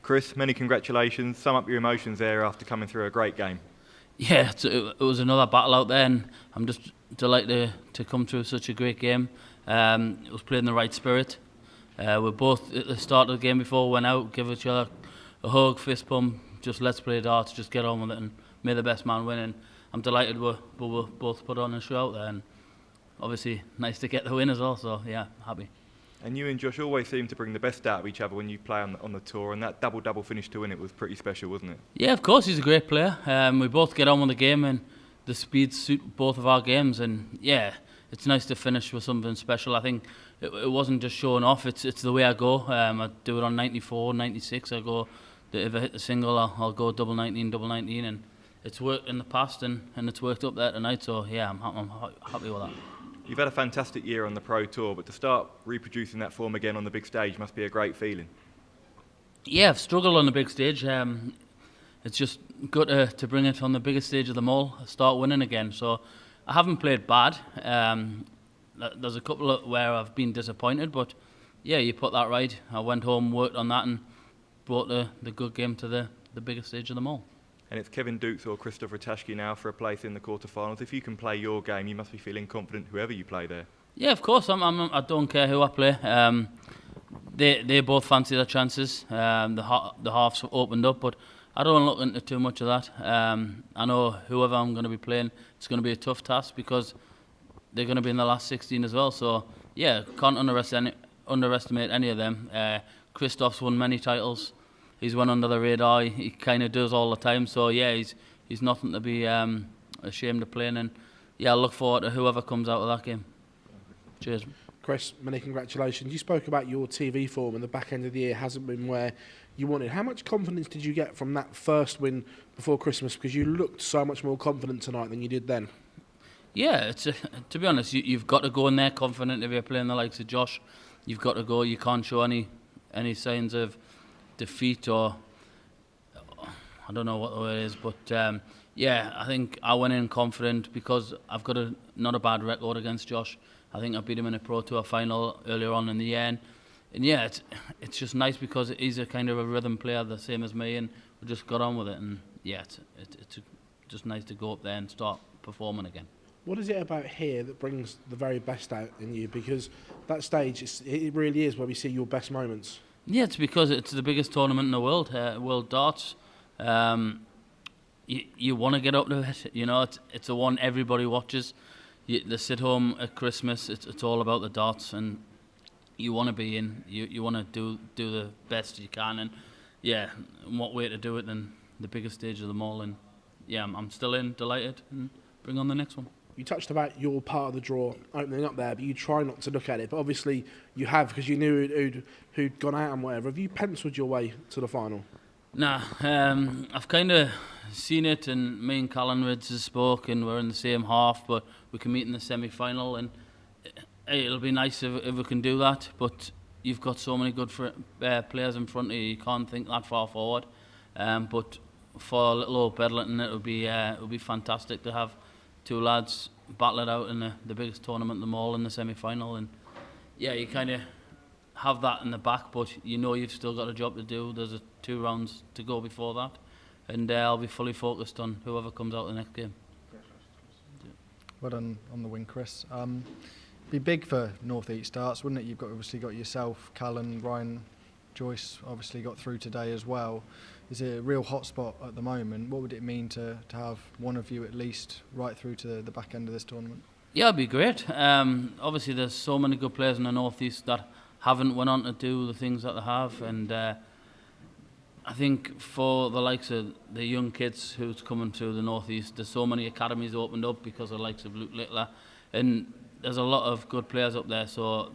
Chris, many congratulations. Sum up your emotions there after coming through a great game. Yeah, it was another battle out there, and I'm just delighted to come through such a great game. It was played in the right spirit. We both, at the start of the game before we went out, give each other a hug, fist bump, just let's play darts, just get on with it, and may the best man win. And I'm delighted we both put on a show out there, and obviously nice to get the win as well, so yeah, happy. And you and Josh always seem to bring the best out of each other when you play on the tour, and that double-double finish to win it was pretty special, wasn't it? Yeah, of course, he's a great player. We both get on with the game, and the speeds suit both of our games, and yeah, it's nice to finish with something special. I think it wasn't just showing off, it's the way I go. I do it on 94, 96, I go, if I hit the single, I'll go double 19, and it's worked in the past, and it's worked up there tonight, so yeah, I'm happy with that. You've had a fantastic year on the Pro Tour, but to start reproducing that form again on the big stage must be a great feeling. Yeah, I've struggled on the big stage. It's just good to bring it on the biggest stage of them all, start winning again. So I haven't played bad. There's a couple where I've been disappointed, but yeah, you put that right. I went home, worked on that, and brought the good game to the biggest stage of them all. And it's Kevin Dukes or Christopher Tashke now for a place in the quarterfinals. If you can play your game, you must be feeling confident whoever you play there. Yeah, of course. I don't care who I play. They both fancy their chances. The halves opened up, but I don't look into too much of that. I know whoever I'm going to be playing, it's going to be a tough task because they're going to be in the last 16 as well. So yeah, can't underestimate any of them. Christoph's won many titles. He's went under the radar. He kind of does all the time. So yeah, he's nothing to be ashamed of playing. And yeah, I look forward to whoever comes out of that game. Cheers. Chris, many congratulations. You spoke about your TV form and the back end of the year hasn't been where you wanted. How much confidence did you get from that first win before Christmas? Because you looked so much more confident tonight than you did then. Yeah, to be honest, you've got to go in there confident if you're playing the likes of Josh. You've got to go. You can't show any signs of defeat or I don't know what the word is, but yeah, I think I went in confident because I've got not a bad record against Josh. I think I beat him in a Pro Tour final earlier on in the year, and yeah, it's just nice because he's a kind of a rhythm player, the same as me, and we just got on with it, and yeah, it's just nice to go up there and start performing again. What is it about here that brings the very best out in you? Because that stage, it really is where we see your best moments. Yeah, it's because it's the biggest tournament in the world, World Darts. You want to get up to it, you know. It's the one everybody watches. They sit home at Christmas. It's all about the darts, and you want to be in. You want to do the best you can, and yeah, and what way to do it than the biggest stage of them all? And yeah, I'm still delighted, and bring on the next one. You touched about your part of the draw opening up there, but you try not to look at it. But obviously you have, because you knew who'd gone out and whatever. Have you penciled your way to the final? Nah, I've kind of seen it, and me and Callan Ridds has spoke, and we're in the same half, but we can meet in the semi-final, and it'll be nice if we can do that. But you've got so many good players in front of you, you can't think that far forward. But for little old Bedlington, it'll be fantastic to have two lads battle it out in the biggest tournament of them all in the semi-final, and yeah, you kind of have that in the back, but you know you've still got a job to do. There's 2 rounds to go before that, and I'll be fully focused on whoever comes out the next game. Well done on the win, Chris. Be big for North East Darts, wouldn't it? You've obviously got yourself, Callan, Ryan, Joyce obviously got through today as well. Is it a real hotspot at the moment? What would it mean to have one of you at least right through to the back end of this tournament? Yeah, it'd be great. Obviously, there's so many good players in the North East that haven't went on to do the things that they have, and I think for the likes of the young kids who's coming through the North East, there's so many academies opened up because of the likes of Luke Littler, and there's a lot of good players up there, so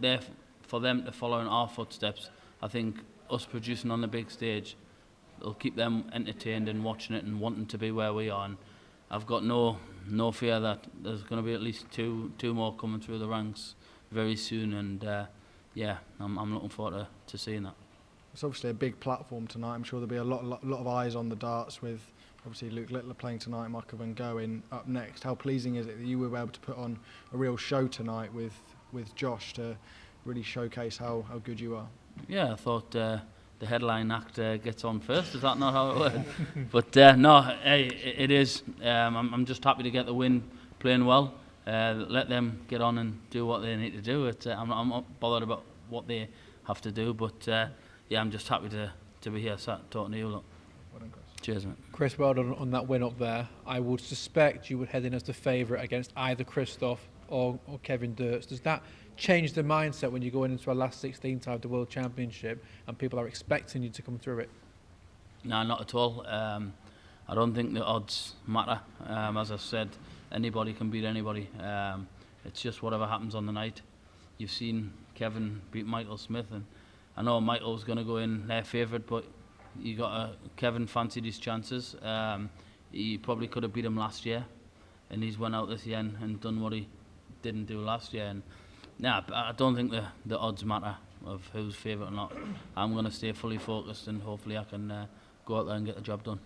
for them to follow in our footsteps, I think us producing on the big stage, it'll keep them entertained and watching it and wanting to be where we are. And I've got no fear that there's going to be at least two more coming through the ranks very soon. And yeah, I'm looking forward to seeing that. It's obviously a big platform tonight. I'm sure there'll be a lot of eyes on the darts with obviously Luke Littler playing tonight, Michael Van Gerwen up next. How pleasing is it that you were able to put on a real show tonight with Josh to really showcase how good you are? Yeah, I thought the the headline act gets on first. Is that not how it works? But no, hey, it is. I'm just happy to get the win, playing well. Let them get on and do what they need to do. I'm not bothered about what they have to do, but yeah, I'm just happy to be here sat talking to you. Look. Well done, Chris. Cheers, mate. Chris, well done on that win up there. I would suspect you would head in as the favourite against either Christoph or Kevin Dirts. Does that change the mindset when you go into a last 16 time of the World Championship and people are expecting you to come through it? No, not at all. I don't think the odds matter. As I said, anybody can beat anybody. It's just whatever happens on the night. You've seen Kevin beat Michael Smith, and I know Michael's going to go in their favourite, but Kevin fancied his chances. He probably could have beat him last year, and he's went out this year and done what he didn't do last year. And I don't think the odds matter of who's favourite or not. I'm going to stay fully focused, and hopefully I can go out there and get the job done.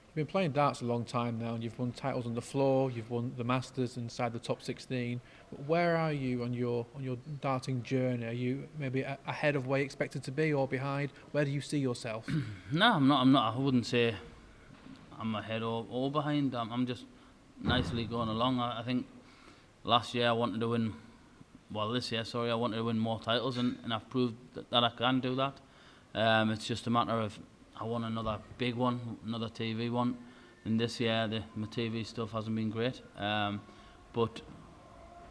You've been playing darts a long time now, and you've won titles on the floor, you've won the Masters inside the top 16. But where are you on your darting journey? Are you maybe ahead of where you expected to be, or behind? Where do you see yourself? No, I'm not. I wouldn't say I'm ahead or behind. I'm just nicely going along. I think last year I wanted to win. Well, this year, sorry, I wanted to win more titles, and I've proved that I can do that. It's just a matter of I want another big one, another TV one, and this year my TV stuff hasn't been great. But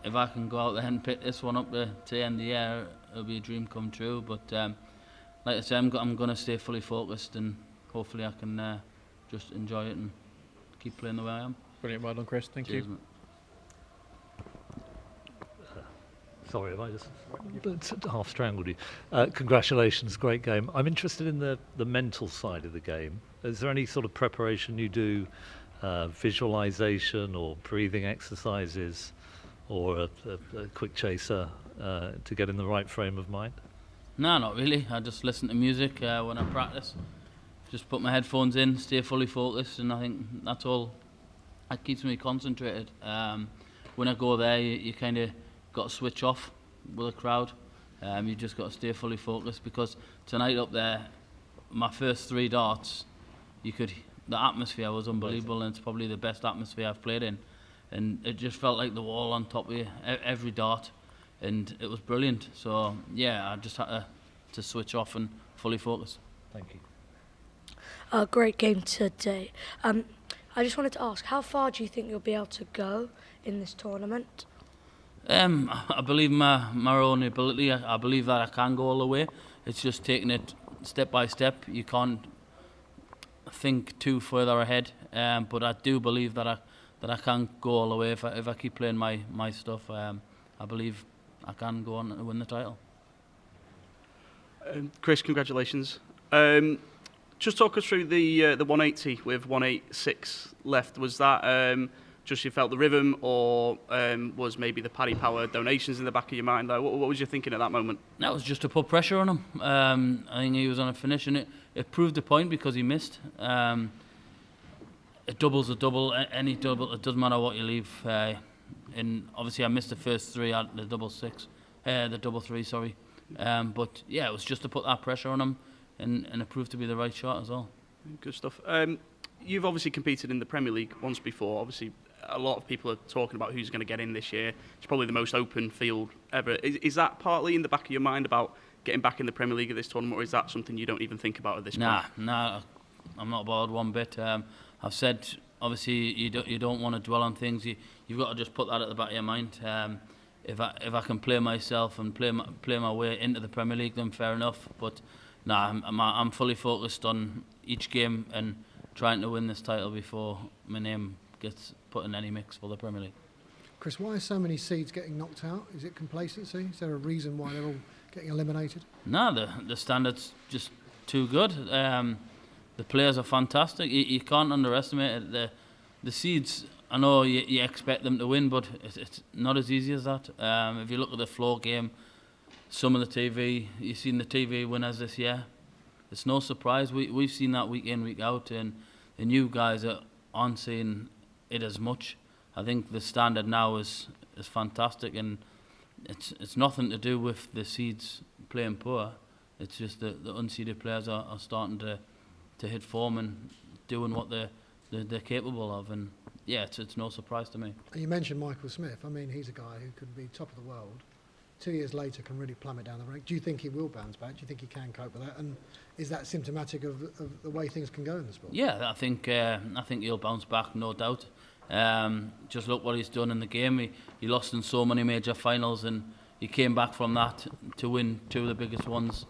if I can go out there and pick this one up to the end of the year, it'll be a dream come true. But like I said, I'm going to stay fully focused, and hopefully I can just enjoy it and keep playing the way I am. Brilliant, well done, Chris. Thank Cheers, you. mate. Sorry, have I just half strangled you? Congratulations, great game. I'm interested in the mental side of the game. Is there any sort of preparation you do, visualization or breathing exercises, or a quick chaser to get in the right frame of mind? No, not really. I just listen to music when I practice. Just put my headphones in, stay fully focused, and I think that's all that keeps me concentrated. When I go there, you kind of got to switch off with a crowd. You just got to stay fully focused, because tonight up there, my first 3 darts, the atmosphere was unbelievable, and it's probably the best atmosphere I've played in. And it just felt like the wall on top of you, every dart, and it was brilliant. So yeah, I just had to switch off and fully focus. Thank you. Great game today. I just wanted to ask, how far do you think you'll be able to go in this tournament? I believe my own ability. I believe that I can go all the way. It's just taking it step by step. You can't think too further ahead. But I do believe that I can go all the way if I keep playing my stuff. I believe I can go on and win the title. Chris, congratulations. Just talk us through the 180 with 186 left. Was that just you felt the rhythm, or was maybe the Paddy Power donations in the back of your mind? Like, what was you thinking at that moment? That was just to put pressure on him. I think he was on a finish, and it proved the point because he missed. A double's a double, any double. It doesn't matter what you leave. And obviously, I missed the first 3 out of the double 3. Sorry. But yeah, it was just to put that pressure on him, and it proved to be the right shot as well. Good stuff. You've obviously competed in the Premier League once before. Obviously, a lot of people are talking about who's going to get in this year. It's probably the most open field ever. Is that partly in the back of your mind about getting back in the Premier League at this tournament, or is that something you don't even think about at this point? Nah, I'm not bothered one bit. I've said, obviously, you don't want to dwell on things. You've got to just put that at the back of your mind. If I can play myself and play my way into the Premier League, then fair enough. But I'm fully focused on each game and trying to win this title before my name gets put in any mix for the Premier League. Chris, why are so many seeds getting knocked out? Is it complacency? Is there a reason why they're all getting eliminated? No, the standard's just too good. The players are fantastic. You can't underestimate it. The seeds, I know you expect them to win, but it's not as easy as that. If you look at the floor game, some of the TV, you've seen the TV winners this year. It's no surprise. We've seen that week in, week out, and the new guys aren't seeing it as much. I think the standard now is fantastic, and it's nothing to do with the seeds playing poor. It's just the unseeded players are starting to hit form and doing what they're capable of, and yeah, it's no surprise to me. And you mentioned Michael Smith. I mean, he's a guy who could be top of the world. 2 years later, can really plummet down the rank. Do you think he will bounce back? Do you think he can cope with that? And is that symptomatic of the way things can go in the sport? Yeah, I think he'll bounce back, no doubt. Just look what he's done in the game. He lost in so many major finals, and he came back from that to win 2 of the biggest ones,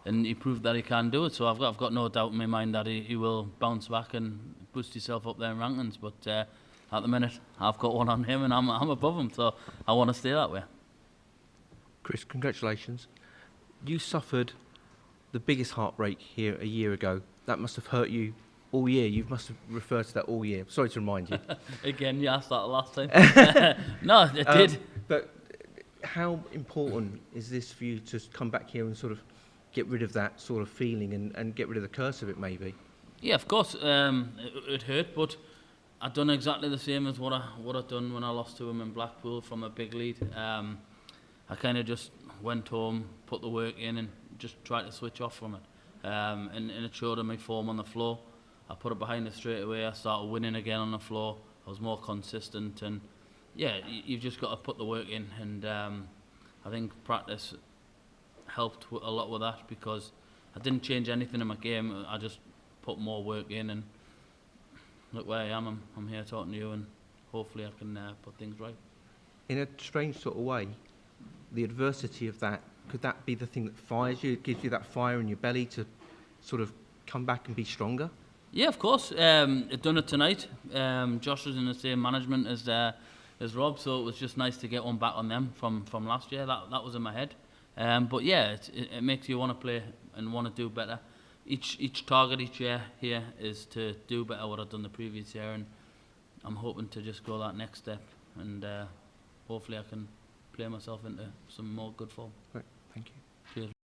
and he proved that he can do it. So I've got no doubt in my mind that he will bounce back and boost himself up there in rankings. But at the minute, I've got one on him, and I'm above him, so I want to stay that way. Chris, congratulations. You suffered the biggest heartbreak here a year ago. That must have hurt you all year. You must have referred to that all year. Sorry to remind you. Again, you asked that last time. No, it did. But how important is this for you to come back here and sort of get rid of that sort of feeling and get rid of the curse of it, maybe? Yeah, of course. It hurt, but I've done exactly the same as what I'd done when I lost to him in Blackpool from a big lead. I kind of just went home, put the work in, and just tried to switch off from it. And it showed in my form on the floor. I put it behind us straight away. I started winning again on the floor. I was more consistent, and yeah, you've just got to put the work in. And I think practice helped a lot with that, because I didn't change anything in my game. I just put more work in, and look where I am. I'm here talking to you, and hopefully I can put things right. In a strange sort of way, the adversity of that, could that be the thing that fires you? It gives you that fire in your belly to sort of come back and be stronger? Yeah, of course. I've done it tonight. Josh was in the same management as Rob, so it was just nice to get one back on them from last year. That was in my head. But yeah, it makes you want to play and want to do better. Each target each year here is to do better what I've done the previous year, and I'm hoping to just go that next step, and hopefully I can play myself into some more good form. Right, thank you. Cheers.